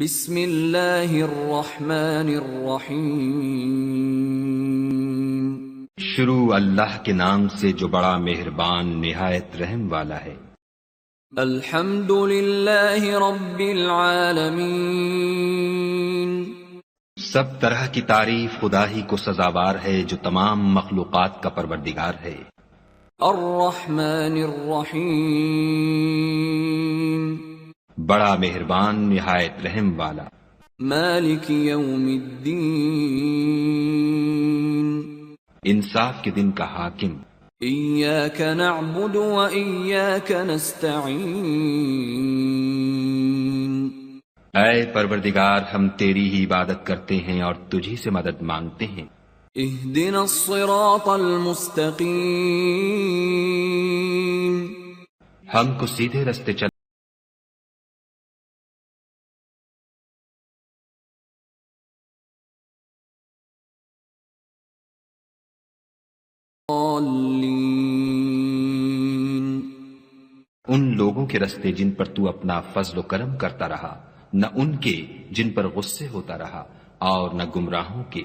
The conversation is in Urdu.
بسم اللہ الرحمن الرحیم۔ شروع اللہ کے نام سے جو بڑا مہربان نہایت رحم والا ہے۔ الحمد للہ رب العالمین۔ سب طرح کی تعریف خدا ہی کو سزاوار ہے جو تمام مخلوقات کا پروردگار ہے۔ الرحمن الرحیم۔ بڑا مہربان نہایت رحم والا۔ مالک یوم الدین۔ انصاف کے دن کا حاکم۔ ایاک نعبد و ایاک نستعین۔ اے پروردگار ہم تیری ہی عبادت کرتے ہیں اور تجھی سے مدد مانگتے ہیں۔ اہدنا الصراط المستقیم۔ ہم کو سیدھے رستے چل ان لوگوں کے رستے جن پر تو اپنا فضل و کرم کرتا رہا، نہ ان کے جن پر غصے ہوتا رہا، اور نہ گمراہوں کے